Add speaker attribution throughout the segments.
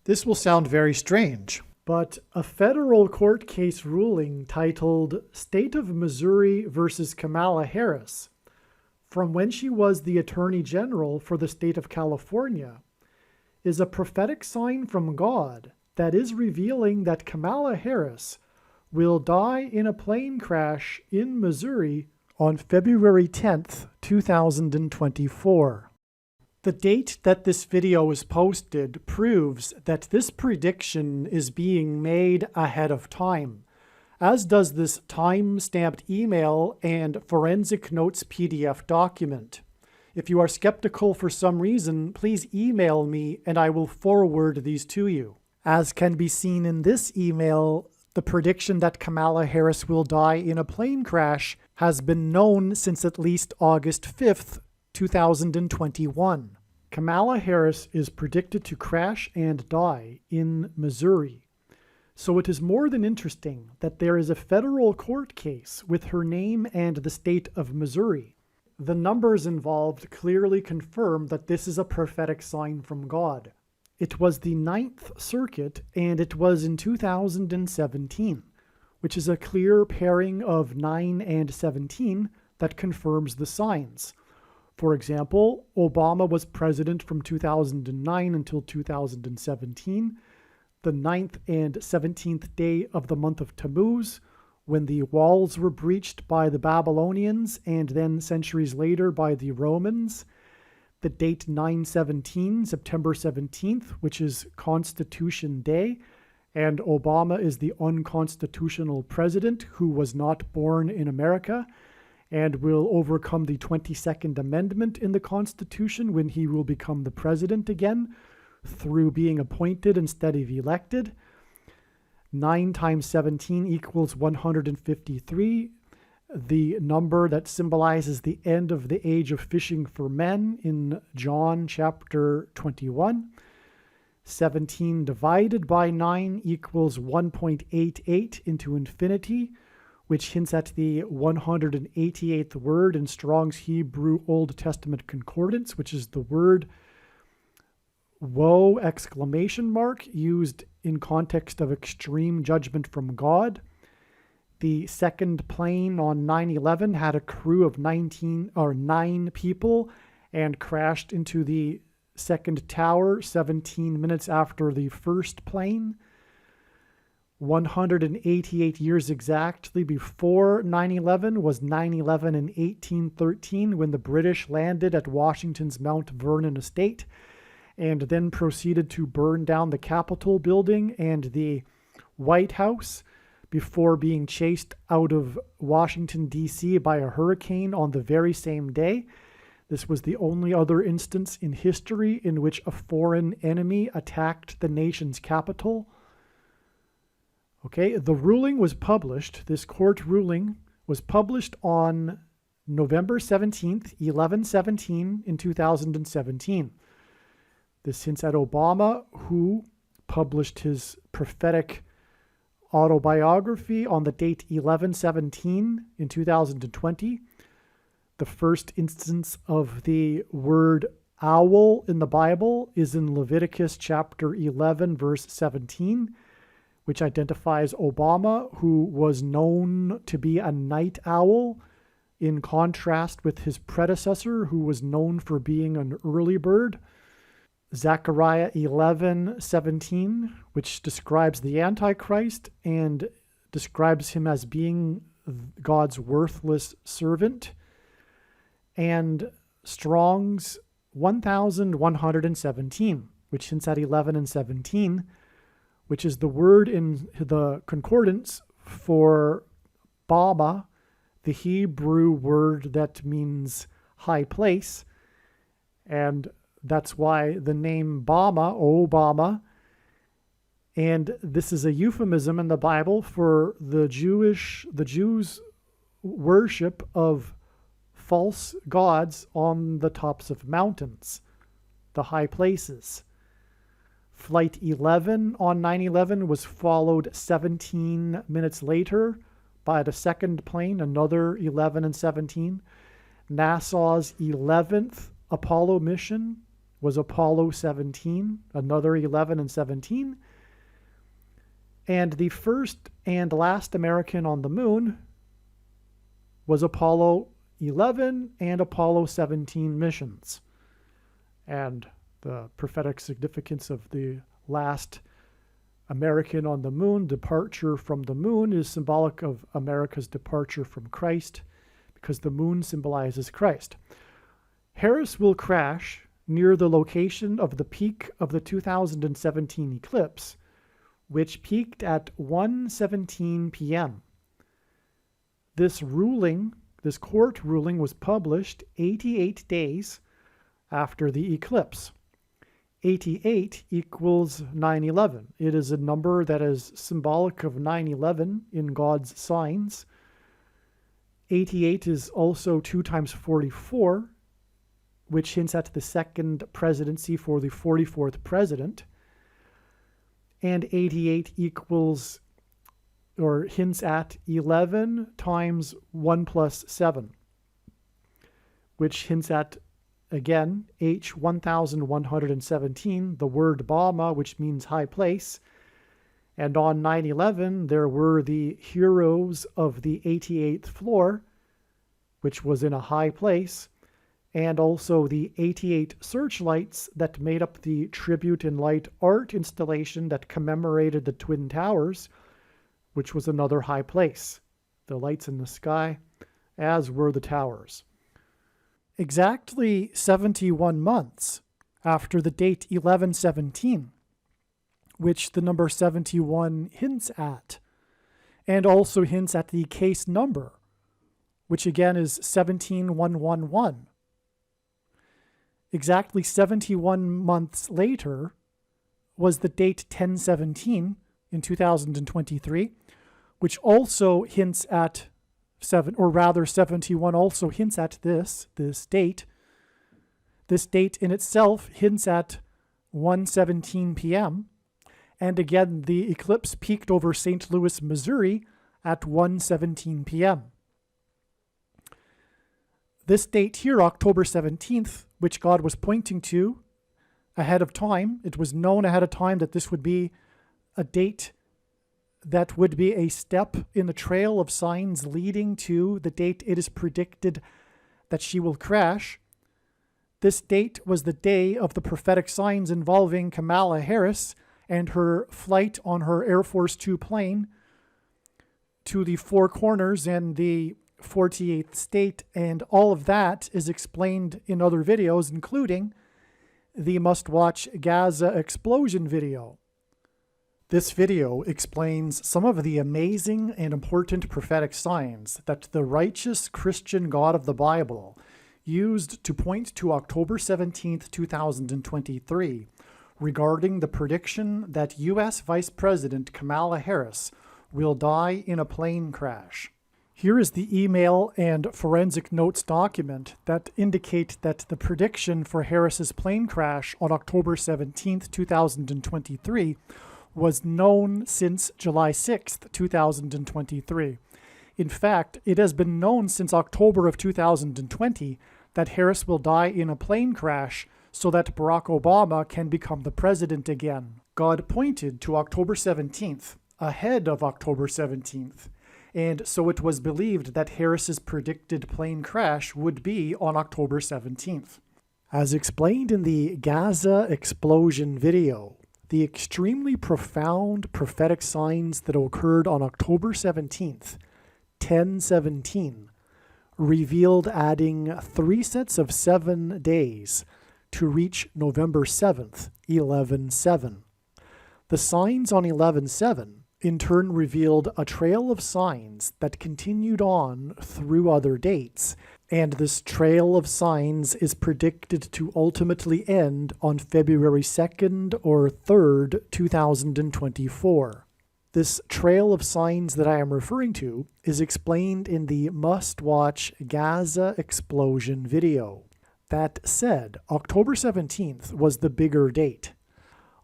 Speaker 1: This will sound very strange, but a federal court case ruling titled State of Missouri versus Kamala Harris, from when she was the Attorney General for the state of California, is a prophetic sign from God that is revealing that Kamala Harris will die in a plane crash in Missouri on February 10th, 2024. The date that this video is posted proves that this prediction is being made ahead of time, as does this time-stamped email and forensic notes PDF document. If you are skeptical for some reason, please email me and I will forward these to you. As can be seen in this email, the prediction that Kamala Harris will die in a plane crash has been known since at least August 5th, 2021. Kamala Harris is predicted to crash and die in Missouri. So it is more than interesting that there is a federal court case with her name and the state of Missouri. The numbers involved clearly confirm that this is a prophetic sign from God. It was the Ninth Circuit, and it was in 2017, which is a clear pairing of 9 and 17 that confirms the signs. For example, Obama was president from 2009 until 2017, the 9th and 17th day of the month of Tammuz, when the walls were breached by the Babylonians and then centuries later by the Romans. The date 9/17, September 17th, which is Constitution Day, and Obama is the unconstitutional president who was not born in America and will overcome the 22nd Amendment in the Constitution when he will become the president again through being appointed instead of elected. 9 times 17 equals 153, the number that symbolizes the end of the age of fishing for men in John chapter 21. 17 divided by 9 equals 1.88 into infinity, which hints at the 188th word in Strong's Hebrew Old Testament Concordance, which is the word woe exclamation mark used in context of extreme judgment from God. The second plane on 9/11 had a crew of 9 people and crashed into the second tower 17 minutes after the first plane. 188 years exactly before 9/11 was 9/11 in 1813, when the British landed at Washington's Mount Vernon estate and then proceeded to burn down the Capitol building and the White House before being chased out of Washington, D.C. by a hurricane on the very same day. This was the only other instance in history in which a foreign enemy attacked the nation's capital. Okay, the ruling was published, this court ruling was published on November 17th, 11/17 in 2017. This hints at Obama, who published his prophetic autobiography on the date 11/17 in 2020. The first instance of the word owl in the Bible is in Leviticus chapter 11, verse 17, which identifies Obama, who was known to be a night owl, in contrast with his predecessor, who was known for being an early bird. Zechariah 11:17, which describes the Antichrist and describes him as being God's worthless servant. And Strong's 1117, which hints at 11 and 17, which is the word in the concordance for Bama, the Hebrew word that means high place. And that's why the name Bama, Obama, and this is a euphemism in the Bible for the Jews' worship of false gods on the tops of mountains, the high places. Flight 11 on 9/11 was followed 17 minutes later by the second plane, another 11 and 17. NASA's 11th Apollo mission was Apollo 17, another 11 and 17. And the first and last American on the moon was Apollo 11 and Apollo 17 missions. And the prophetic significance of the last American on the moon, departure from the moon, is symbolic of America's departure from Christ, because the moon symbolizes Christ. Harris will crash near the location of the peak of the 2017 eclipse, which peaked at 1:17 p.m. This court ruling was published 88 days after the eclipse. 88 equals 9/11. It is a number that is symbolic of 9/11 in God's signs. 88 is also 2 times 44, which hints at the second presidency for the 44th president. And 88 equals, or hints at 11 times 1 plus 7, which hints at, again, H 1117, the word Bama, which means high place. And on 9/11, there were the heroes of the 88th floor, which was in a high place, and also the 88 searchlights that made up the Tribute in Light art installation that commemorated the Twin Towers, which was another high place. The lights in the sky, as were the towers. Exactly 71 months after the date 1117, which the number 71 hints at, and also hints at the case number, which again is 17111. Exactly 71 months later was the date 1017 in 2023, which also hints at 71 also hints at this date. This date in itself hints at 1:17 p.m. And again, the eclipse peaked over St. Louis, Missouri at 1:17 p.m. This date here, October 17th, which God was pointing to ahead of time, it was known ahead of time that this would be a date that would be a step in the trail of signs leading to the date it is predicted that she will crash. This date was the day of the prophetic signs involving Kamala Harris and her flight on her Air Force Two plane to the Four Corners and the 48th state, and all of that is explained in other videos, including the must-watch Gaza explosion video. This video explains some of the amazing and important prophetic signs that the righteous Christian God of the Bible used to point to October 17th, 2023, regarding the prediction that U.S. Vice President Kamala Harris will die in a plane crash. Here is the email and forensic notes document that indicate that the prediction for Harris's plane crash on October 17th, 2023 was known since July 6th, 2023. In fact, it has been known since October of 2020 that Harris will die in a plane crash so that Barack Obama can become the president again. God pointed to October 17th, ahead of October 17th, and so it was believed that Harris's predicted plane crash would be on October 17th. As explained in the Gaza explosion video, the extremely profound prophetic signs that occurred on October 17th, 1017, revealed adding 3 sets of 7 days to reach November 7th, 11:7. The signs on 11:7 in turn revealed a trail of signs that continued on through other dates, and this trail of signs is predicted to ultimately end on February 2nd or 3rd, 2024. This trail of signs that I am referring to is explained in the must-watch Gaza explosion video. That said, October 17th was the bigger date.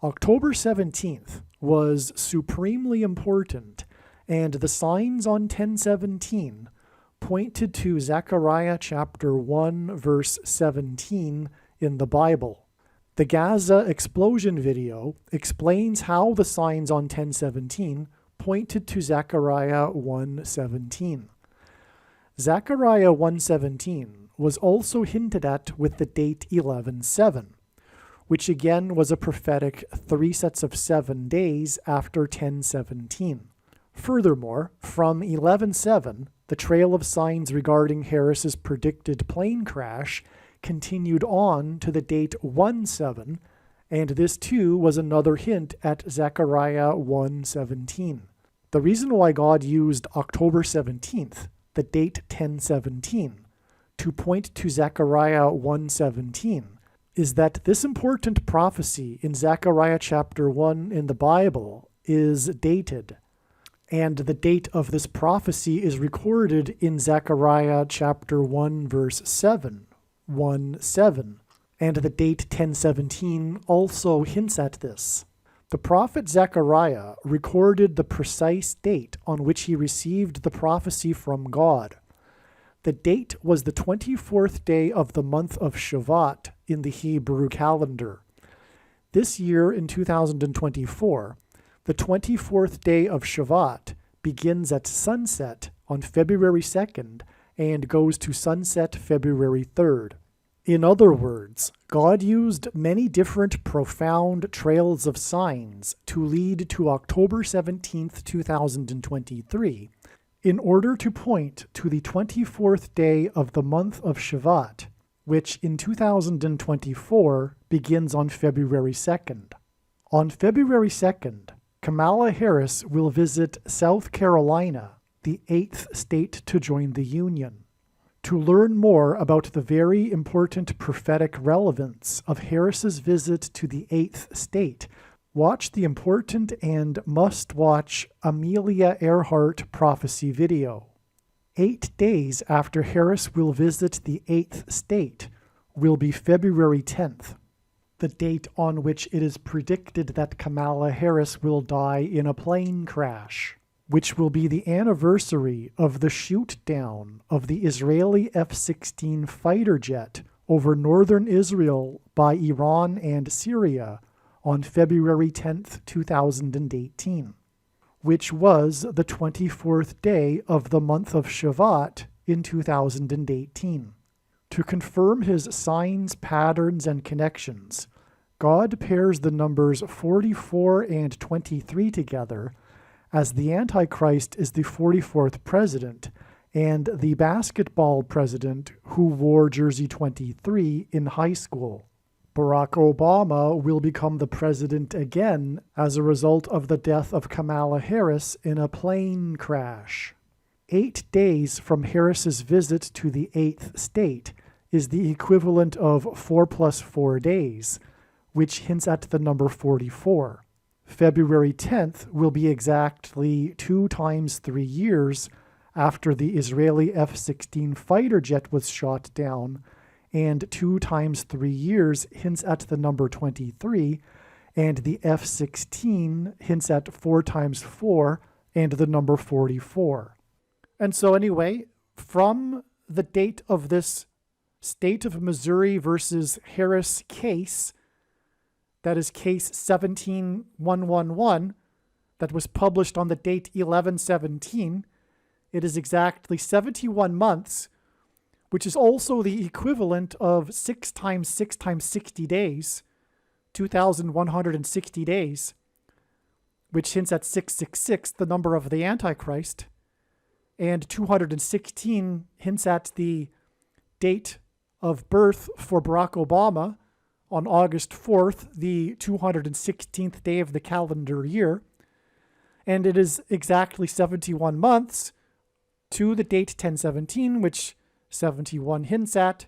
Speaker 1: October 17th was supremely important, and the signs on 1017 pointed to Zechariah chapter 1, verse 17 in the Bible. The Gaza explosion video explains how the signs on 1017 pointed to Zechariah 1:17. Zechariah 1:17 was also hinted at with the date 11:7, which again was a prophetic 3 sets of 7 days after 1017. Furthermore, from 11:7, the trail of signs regarding Harris's predicted plane crash continued on to the date 1:7, and this too was another hint at Zechariah 1:17. The reason why God used October 17th, the date 1017, to point to Zechariah 1:17 is that this important prophecy in Zechariah chapter 1 in the Bible is dated, and the date of this prophecy is recorded in Zechariah chapter 1 verse 7, 1:7, and the date 1017 also hints at this. The prophet Zechariah recorded the precise date on which he received the prophecy from God. The date was the 24th day of the month of Shavat in the Hebrew calendar. This year in 2024, the 24th day of Shavat begins at sunset on February 2nd and goes to sunset February 3rd. In other words, God used many different profound trails of signs to lead to October 17th, 2023, in order to point to the 24th day of the month of Shavat, which in 2024 begins on February 2nd. On February 2nd, Kamala Harris will visit South Carolina, the 8th state to join the Union. To learn more about the very important prophetic relevance of Harris's visit to the 8th state, watch the important and must-watch Amelia Earhart prophecy video. 8 days after Harris will visit the 8th state will be February 10th, the date on which it is predicted that Kamala Harris will die in a plane crash, which will be the anniversary of the shoot-down of the Israeli F-16 fighter jet over northern Israel by Iran and Syria on February 10th, 2018, which was the 24th day of the month of Shavat in 2018. To confirm his signs, patterns, and connections, God pairs the numbers 44 and 23 together, as the Antichrist is the 44th president and the basketball president who wore jersey 23 in high school. Barack Obama will become the president again as a result of the death of Kamala Harris in a plane crash. 8 days from Harris's visit to the 8th state is the equivalent of 4 plus 4 days, which hints at the number 44. February 10th will be exactly 2 times 3 years after the Israeli F-16 fighter jet was shot down, and 2 times 3 years hints at the number 23, and the F-16 hints at 4 times 4 and the number 44. And so anyway, from the date of this State of Missouri versus Harris case, that is case 17111, that was published on the date 11/17. It is exactly 71 months, which is also the equivalent of 6 times 6 times 60 days, 2,160 days, which hints at 666, the number of the Antichrist, and 216 hints at the date of birth for Barack Obama on August 4th, the 216th day of the calendar year. And it is exactly 71 months to the date 1017, which 71 hints at.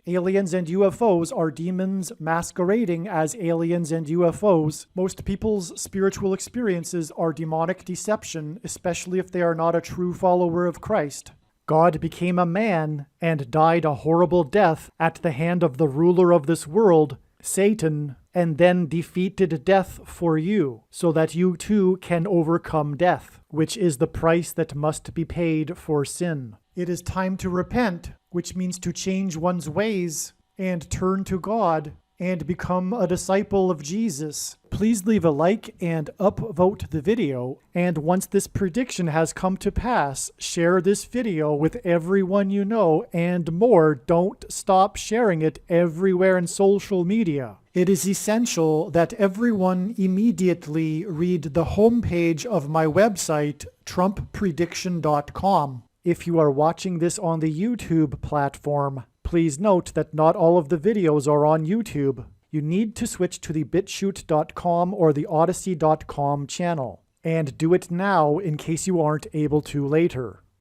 Speaker 1: Aliens and UFOs are demons masquerading as aliens and UFOs. Most people's spiritual experiences are demonic deception, especially if they are not a true follower of Christ. God became a man and died a horrible death at the hand of the ruler of this world, Satan, and then defeated death for you, so that you too can overcome death, which is the price that must be paid for sin. It is time to repent, which means to change one's ways and turn to God and become a disciple of Jesus, please leave a like and upvote the video. And once this prediction has come to pass, share this video with everyone you know, and more, don't stop sharing it everywhere in social media. It is essential that everyone immediately read the homepage of my website, TrumpPrediction.com. If you are watching this on the YouTube platform, please note that not all of the videos are on YouTube. You need to switch to the BitChute.com or the Odyssey.com channel. And do it now in case you aren't able to later.